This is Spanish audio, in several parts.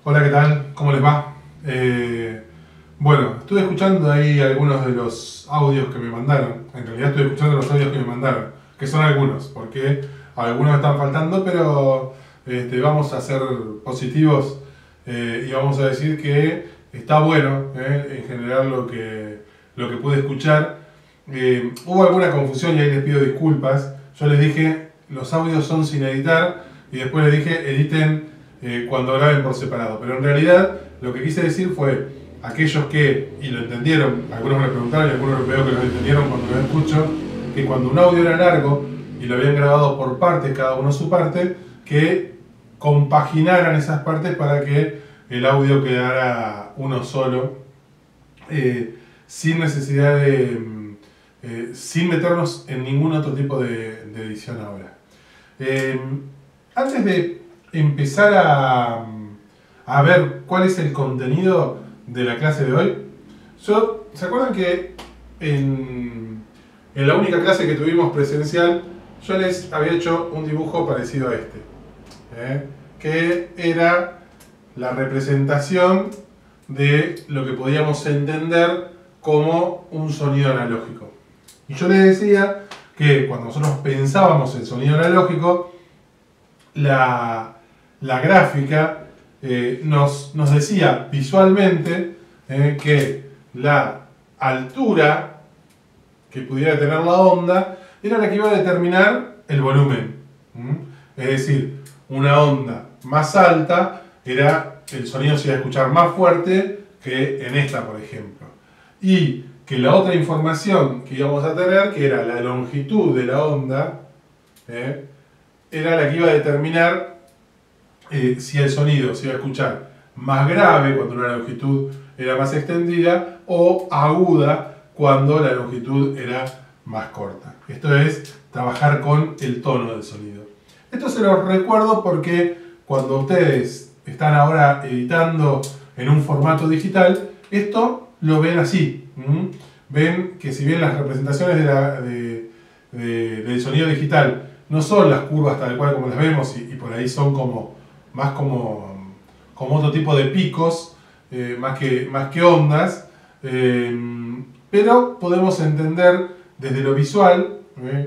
Hola, ¿qué tal? ¿Cómo les va? Bueno, estuve escuchando ahí algunos de los audios que me mandaron. En realidad estuve escuchando los audios que me mandaron, que son algunos, porque algunos están faltando, pero vamos a ser positivos y vamos a decir que está bueno en general lo que pude escuchar. Hubo alguna confusión y ahí les pido disculpas. Yo les dije, los audios son sin editar y después les dije, editen cuando graben por separado. Pero en realidad lo que quise decir fue, aquellos que, y lo entendieron, algunos me lo preguntaron y algunos veo que lo entendieron cuando lo escucho, que cuando un audio era largo y lo habían grabado por partes, cada uno su parte, que compaginaran esas partes para que el audio quedara uno solo, sin necesidad sin meternos en ningún otro tipo de edición ahora. Eh, Antes de empezar a ver cuál es el contenido de la clase de hoy, ¿se acuerdan que en la única clase que tuvimos presencial, yo les había hecho un dibujo parecido a este? Que era la representación de lo que podíamos entender como un sonido analógico. Y yo les decía que cuando nosotros pensábamos en sonido analógico, la gráfica nos decía visualmente que la altura que pudiera tener la onda era la que iba a determinar el volumen. Es decir, una onda más alta era el sonido se iba a escuchar más fuerte que en esta, por ejemplo. Y que la otra información que íbamos a tener, que era la longitud de la onda, era la que iba a determinar si el sonido se iba a escuchar más grave cuando la longitud era más extendida o aguda cuando la longitud era más corta. Esto es trabajar con el tono del sonido. Esto se los recuerdo porque cuando ustedes están ahora editando en un formato digital, esto lo ven así. Ven que si bien las representaciones del sonido digital no son las curvas tal cual como las vemos y por ahí son más como otro tipo de picos, más que ondas, pero podemos entender desde lo visual,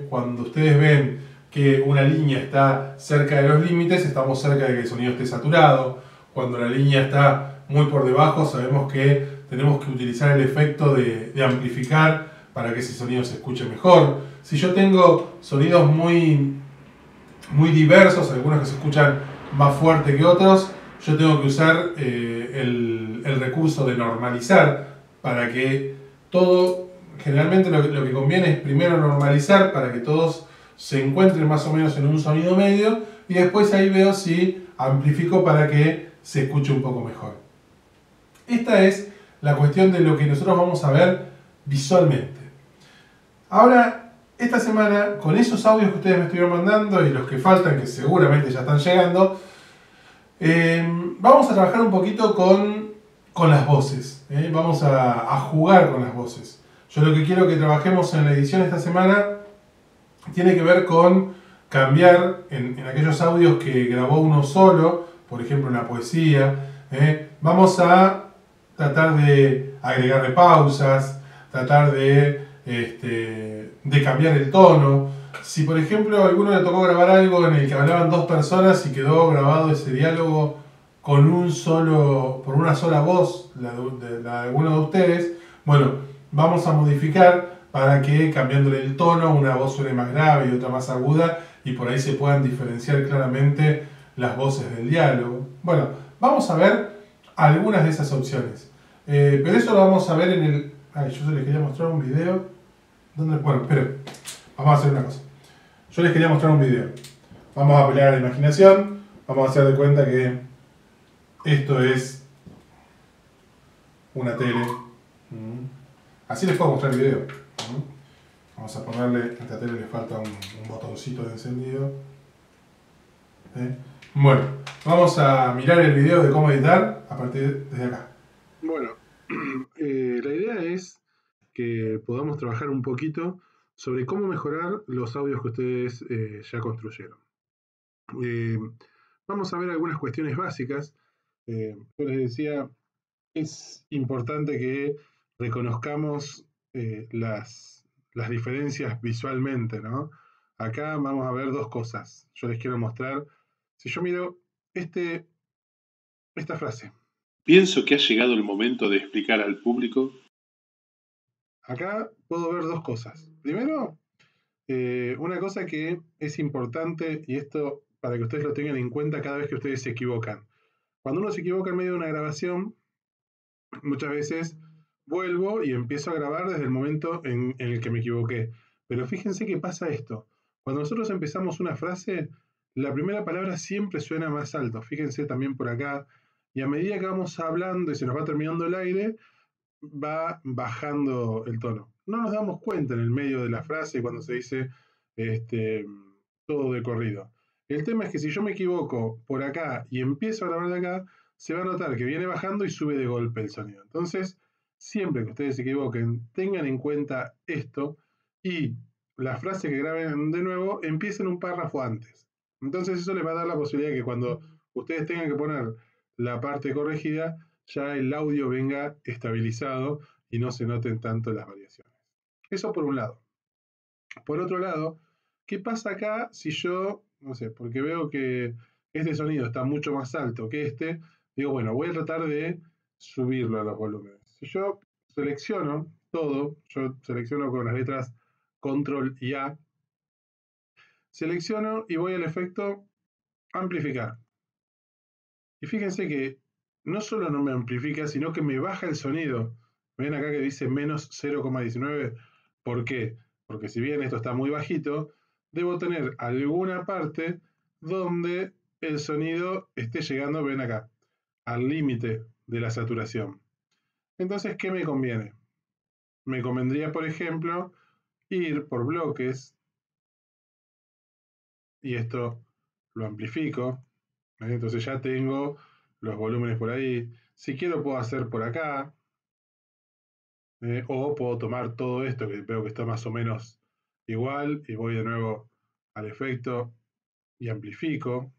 cuando ustedes ven que una línea está cerca de los límites, estamos cerca de que el sonido esté saturado. Cuando la línea está muy por debajo, sabemos que tenemos que utilizar el efecto de amplificar para que ese sonido se escuche mejor. Si yo tengo sonidos muy diversos, algunos que se escuchan más fuerte que otros, yo tengo que usar el recurso de normalizar para que todo, generalmente lo que conviene es primero normalizar para que todos se encuentren más o menos en un sonido medio y después ahí veo si amplifico para que se escuche un poco mejor. Esta es la cuestión de lo que nosotros vamos a ver visualmente. Ahora, esta semana, con esos audios que ustedes me estuvieron mandando y los que faltan, que seguramente ya están llegando, vamos a trabajar un poquito con las voces. Vamos a jugar con las voces. Yo lo que quiero que trabajemos en la edición esta semana tiene que ver con cambiar en aquellos audios que grabó uno solo, por ejemplo una poesía. Vamos a tratar de agregarle pausas, tratar de cambiar el tono. Si por ejemplo a alguno le tocó grabar algo en el que hablaban dos personas y quedó grabado ese diálogo con por una sola voz, la de alguno de ustedes, bueno, vamos a modificar para que cambiándole el tono, una voz suene más grave y otra más aguda y por ahí se puedan diferenciar claramente las voces del diálogo. Bueno, vamos a ver algunas de esas opciones. Pero eso lo vamos a ver en el... Ay, yo les quería mostrar un video. Bueno, esperen. Vamos a hacer una cosa. Yo les quería mostrar un video. Vamos a apelar a la imaginación. Vamos a hacer de cuenta que esto es una tele. Así les puedo mostrar el video. Vamos a ponerle, a esta tele le falta un botoncito de encendido. Bueno, vamos a mirar el video de cómo editar a partir desde acá. Bueno, la idea es que podamos trabajar un poquito sobre cómo mejorar los audios que ustedes ya construyeron. Eh, Vamos a ver algunas cuestiones básicas. Yo les decía, es importante que reconozcamos las diferencias visualmente, ¿no? Acá vamos a ver dos cosas. Yo les quiero mostrar. Si yo miro esta frase, Pienso que ha llegado el momento de explicar al público. acá puedo ver dos cosas. Primero, una cosa que es importante, y esto para que ustedes lo tengan en cuenta cada vez que ustedes se equivocan. Cuando uno se equivoca en medio de una grabación, muchas veces vuelvo y empiezo a grabar desde el momento en el que me equivoqué. Pero fíjense que pasa esto. Cuando nosotros empezamos una frase, la primera palabra siempre suena más alto. Fíjense también por acá. Y a medida que vamos hablando y se nos va terminando el aire, va bajando el tono. No nos damos cuenta en el medio de la frase cuando se dice este, todo de corrido. El tema es que si yo me equivoco por acá y empiezo a grabar de acá, se va a notar que viene bajando y sube de golpe el sonido. Entonces, siempre que ustedes se equivoquen, tengan en cuenta esto y la frase que graben de nuevo empiecen un párrafo antes. Entonces eso les va a dar la posibilidad de que cuando ustedes tengan que poner la parte corregida, ya el audio venga estabilizado y no se noten tanto las variaciones. Eso por un lado. Por otro lado, ¿qué pasa acá si yo, no sé, porque veo que este sonido está mucho más alto que este, digo, bueno, voy a tratar de subirlo a los volúmenes. Si yo selecciono todo, yo selecciono con las letras Control y A, selecciono y voy al efecto amplificar. Y fíjense que no solo no me amplifica, sino que me baja el sonido. Ven acá que dice menos 0,19. ¿Por qué? Porque si bien esto está muy bajito, debo tener alguna parte donde el sonido esté llegando, ven acá, al límite de la saturación. Entonces, ¿qué me conviene? Me convendría, por ejemplo, ir por bloques, y esto lo amplifico. Entonces ya tengo los volúmenes por ahí. Si quiero puedo hacer por acá, o puedo tomar todo esto que veo que está más o menos igual y voy de nuevo al efecto y amplifico.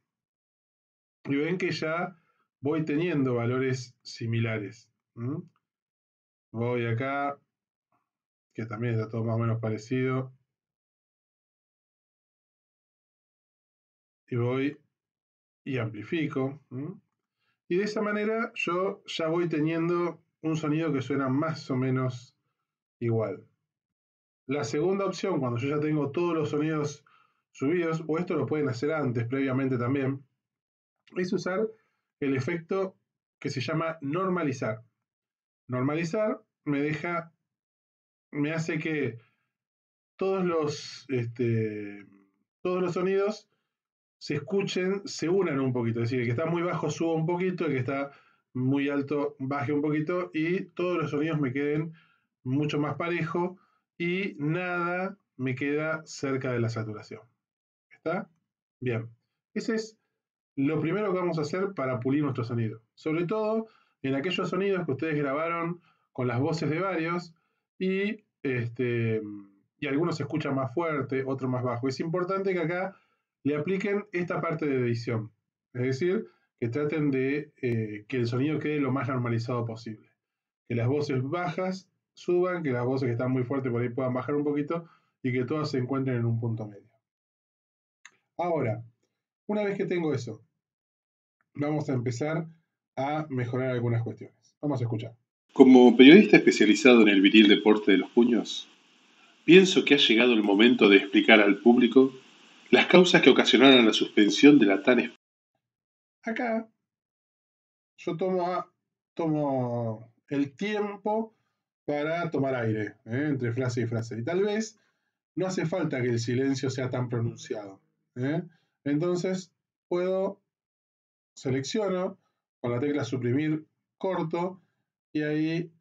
Y ven que ya voy teniendo valores similares. Voy acá, que también está todo más o menos parecido. Y voy y amplifico. Y de esa manera yo ya voy teniendo un sonido que suena más o menos igual. La segunda opción, cuando yo ya tengo todos los sonidos subidos, o esto lo pueden hacer antes, previamente también, es usar el efecto que se llama normalizar. Normalizar me hace que todos todos los sonidos se escuchen, se unan un poquito. Es decir, el que está muy bajo suba un poquito, el que está muy alto baje un poquito y todos los sonidos me queden mucho más parejo y nada me queda cerca de la saturación. ¿Está? Bien. Ese es lo primero que vamos a hacer para pulir nuestro sonido. Sobre todo en aquellos sonidos que ustedes grabaron con las voces de varios y algunos se escuchan más fuerte, otros más bajo. Es importante que acá le apliquen esta parte de edición. Es decir, que traten de que el sonido quede lo más normalizado posible. Que las voces bajas suban, que las voces que están muy fuertes por ahí puedan bajar un poquito y que todas se encuentren en un punto medio. Ahora, una vez que tengo eso, vamos a empezar a mejorar algunas cuestiones. Vamos a escuchar. Como periodista especializado en el viril deporte de los puños, pienso que ha llegado el momento de explicar al público las causas que ocasionaron la suspensión de la tan... Acá yo tomo el tiempo para tomar aire, entre frase y frase. Y tal vez no hace falta que el silencio sea tan pronunciado. Entonces selecciono con la tecla suprimir, corto y ahí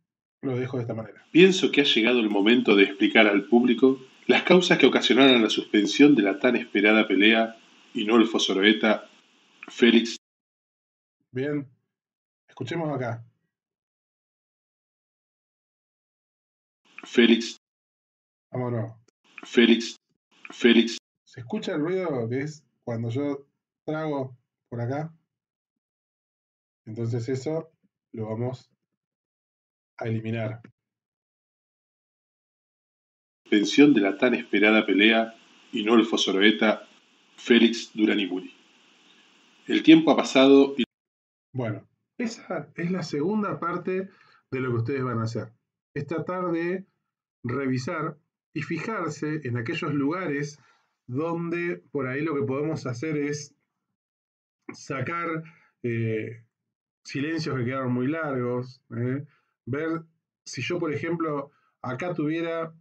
lo dejo de esta manera. Pienso que ha llegado el momento de explicar al público las causas que ocasionaron la suspensión de la tan esperada pelea Inolfo Soroeta, Félix. Bien, escuchemos acá. Félix. Vámonos. Félix. Félix. ¿Se escucha el ruido que es cuando yo trago por acá? Entonces eso lo vamos a eliminar. Suspensión de la tan esperada pelea Inolfo Soroeta, Félix Duraniburi. El tiempo ha pasado y... Bueno, esa es la segunda parte de lo que ustedes van a hacer. Es tratar de revisar y fijarse en aquellos lugares donde por ahí lo que podemos hacer es sacar silencios que quedaron muy largos, ver si yo, por ejemplo, acá tuviera,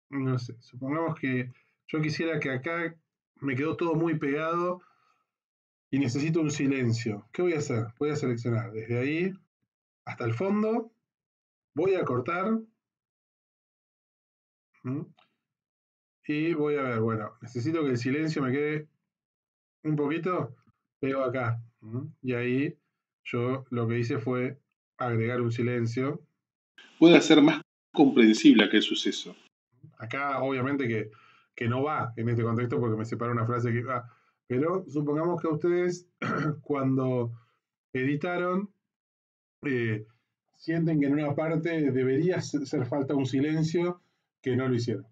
no sé, supongamos que yo quisiera que acá me quedó todo muy pegado y necesito un silencio. ¿Qué voy a hacer? Voy a seleccionar desde ahí hasta el fondo, voy a cortar y voy a ver, bueno, necesito que el silencio me quede un poquito, pego acá. Y ahí yo lo que hice fue agregar un silencio. puede hacer más comprensible aquel suceso. Acá obviamente que no va en este contexto porque me separa una frase que va, pero supongamos que ustedes cuando editaron eh, sienten que en una parte debería ser falta un silencio que no lo hicieron.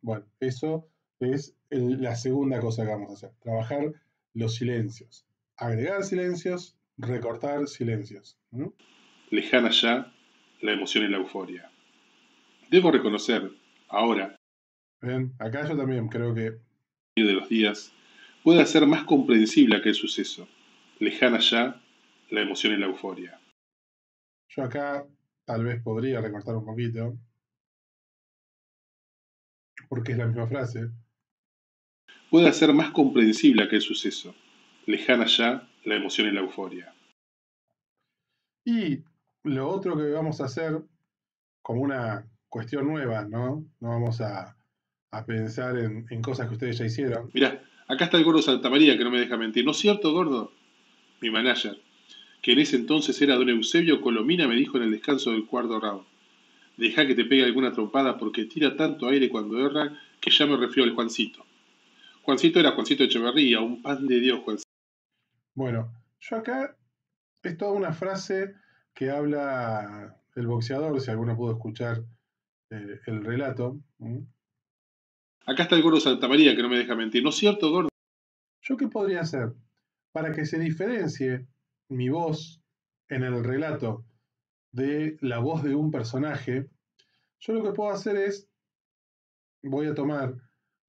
Bueno, eso es la segunda cosa que vamos a hacer, trabajar los silencios, agregar silencios, recortar silencios. Lejana ya, la emoción y la euforia. Debo reconocer, ahora, ¿Ven? Acá yo también creo que de los días, puede hacer más comprensible aquel suceso. Lejana ya, la emoción y la euforia. yo acá tal vez podría recortar un poquito, porque es la misma frase. Puede hacer más comprensible aquel suceso. Lejana ya, la emoción y la euforia. Y lo otro que vamos a hacer como una cuestión nueva, ¿no? No vamos a pensar en cosas que ustedes ya hicieron. Mirá, acá está el gordo Santamaría que no me deja mentir. ¿No es cierto, gordo? Mi manager, que en ese entonces era don Eusebio Colomina, me dijo en el descanso del cuarto round. Deja que te pegue alguna trompada porque tira tanto aire cuando erra que ya me refiero al Juancito. Juancito era Juancito Echeverría, un pan de Dios, Juancito. Bueno, yo acá es toda una frase que habla el boxeador, si alguno pudo escuchar el relato. Acá está el gordo Santamaría que no me deja mentir. ¿No es cierto, gordo? ¿Yo qué podría hacer? Para que se diferencie mi voz en el relato de la voz de un personaje, yo lo que puedo hacer es, voy a tomar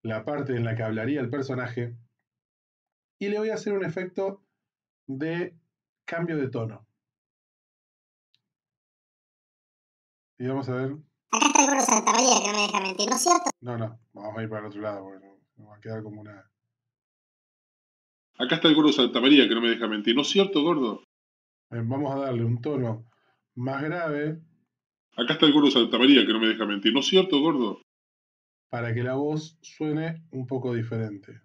la parte en la que hablaría el personaje y le voy a hacer un efecto de cambio de tono. Y vamos a ver. Acá está el gordo Santamaría que no me deja mentir, ¿no es cierto? No, vamos a ir para el otro lado, porque no va a quedar como una. Acá está el gordo Santamaría que no me deja mentir. ¿No es cierto, gordo? Vamos a darle un tono más grave Acá está el gordo Santamaría que no me deja mentir. ¿No es cierto, gordo? para que la voz suene un poco diferente.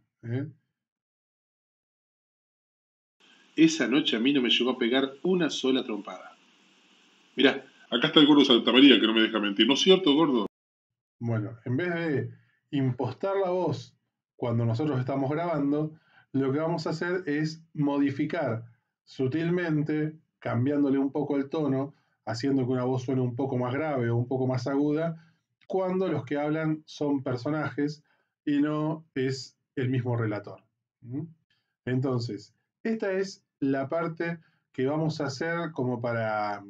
Esa noche a mí no me llegó a pegar una sola trompada. Mirá, acá está el gordo Santamaría que no me deja mentir. ¿No es cierto, gordo? Bueno, en vez de impostar la voz cuando nosotros estamos grabando, lo que vamos a hacer es modificar sutilmente, cambiándole un poco el tono, haciendo que una voz suene un poco más grave o un poco más aguda, cuando los que hablan son personajes y no es el mismo relator. Entonces, esta es la parte que vamos a hacer como para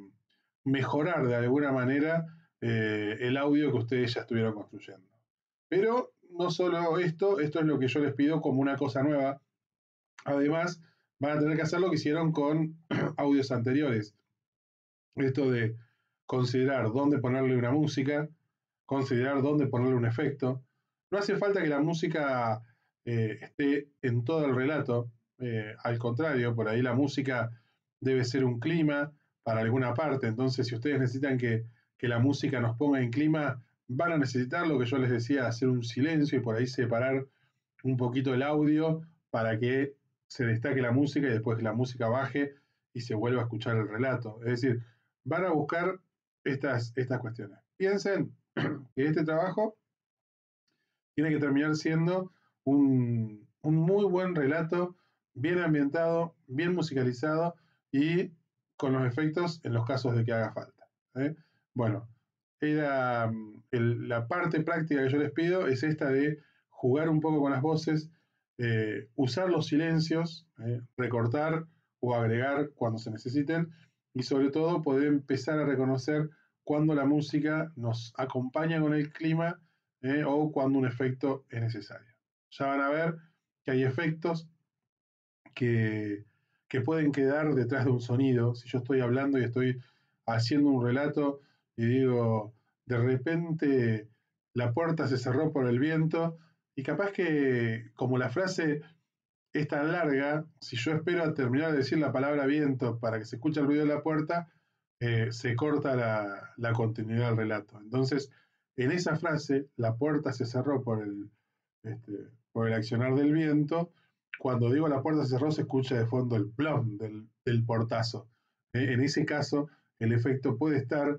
mejorar de alguna manera el audio que ustedes ya estuvieron construyendo. Pero no solo esto es lo que yo les pido como una cosa nueva. Además, van a tener que hacer lo que hicieron con audios anteriores. Esto de considerar dónde ponerle una música, considerar dónde ponerle un efecto. No hace falta que la música esté en todo el relato. Al contrario, por ahí la música debe ser un clima para alguna parte. Entonces, si ustedes necesitan que la música nos ponga en clima, van a necesitar lo que yo les decía, hacer un silencio y por ahí separar un poquito el audio para que se destaque la música y después que la música baje y se vuelva a escuchar el relato. Es decir, van a buscar estas cuestiones. Piensen que este trabajo tiene que terminar siendo un muy buen relato, bien ambientado, bien musicalizado y con los efectos en los casos de que haga falta. Bueno, la parte práctica que yo les pido es esta de jugar un poco con las voces, usar los silencios, recortar o agregar cuando se necesiten, y sobre todo poder empezar a reconocer cuando la música nos acompaña con el clima o cuando un efecto es necesario. Ya van a ver que hay efectos que pueden quedar detrás de un sonido. Si yo estoy hablando y estoy haciendo un relato y digo, de repente la puerta se cerró por el viento, y capaz que como la frase es tan larga, si yo espero a terminar de decir la palabra viento para que se escuche el ruido de la puerta, se corta la continuidad del relato. Entonces, en esa frase, la puerta se cerró por el accionar del viento. Cuando digo la puerta se cerró, se escucha de fondo el plom del portazo. En ese caso, el efecto puede estar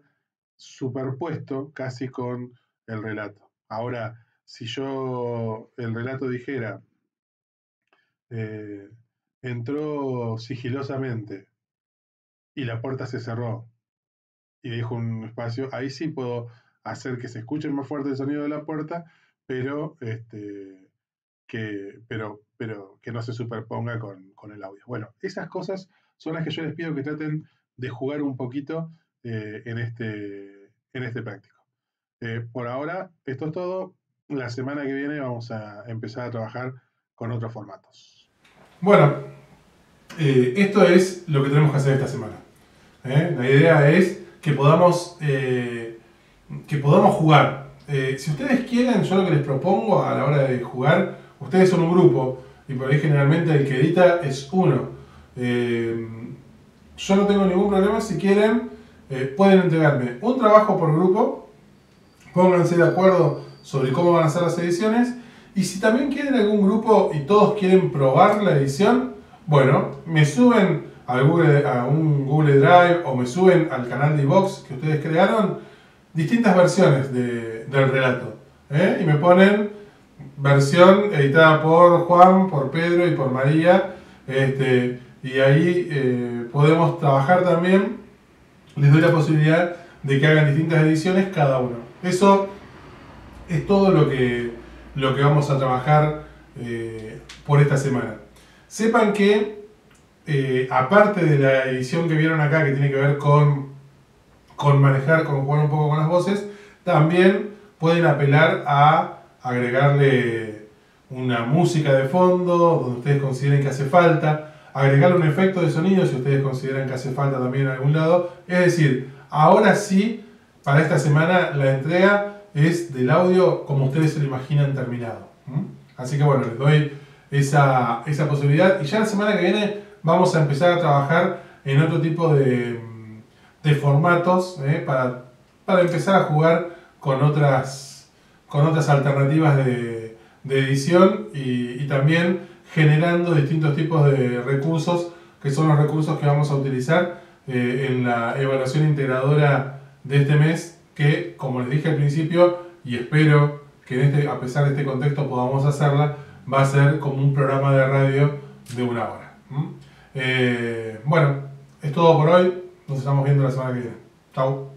superpuesto casi con el relato. Ahora, si yo el relato dijera, eh, entró sigilosamente y la puerta se cerró y dejo un espacio, ahí sí puedo hacer que se escuche más fuerte el sonido de la puerta, pero pero que no se superponga con el audio. Bueno, esas cosas son las que yo les pido que traten de jugar un poquito en este práctico. Por ahora, esto es todo. La semana que viene vamos a empezar a trabajar con otros formatos. Bueno, esto es lo que tenemos que hacer esta semana. La idea es que podamos jugar. Si ustedes quieren, yo lo que les propongo a la hora de jugar, ustedes son un grupo y por ahí generalmente el que edita es uno. Yo no tengo ningún problema. Si quieren, pueden entregarme un trabajo por grupo, pónganse de acuerdo sobre cómo van a ser las ediciones, y si también quieren algún grupo y todos quieren probar la edición, bueno, me suben a un Google Drive o me suben al canal de iVoox que ustedes crearon distintas versiones del relato, y me ponen versión editada por Juan, por Pedro y por María, y ahí podemos trabajar también. Les doy la posibilidad de que hagan distintas ediciones cada uno. Eso es todo lo que vamos a trabajar por esta semana. Sepan que aparte de la edición que vieron acá, que tiene que ver con manejar, con jugar un poco con las voces, también pueden apelar a agregarle una música de fondo donde ustedes consideren que hace falta, agregarle un efecto de sonido si ustedes consideran que hace falta también en algún lado. Es decir, ahora sí, para esta semana la entrega es del audio como ustedes se lo imaginan terminado. Así que bueno, les doy esa posibilidad, y ya la semana que viene vamos a empezar a trabajar en otro tipo de formatos para empezar a jugar con otras alternativas de edición y también generando distintos tipos de recursos, que son los recursos que vamos a utilizar en la evaluación integradora de este mes, que como les dije al principio, y espero que a pesar de este contexto podamos hacerla, va a ser como un programa de radio de 1 hora. Bueno, es todo por hoy. Nos estamos viendo la semana que viene. Chao.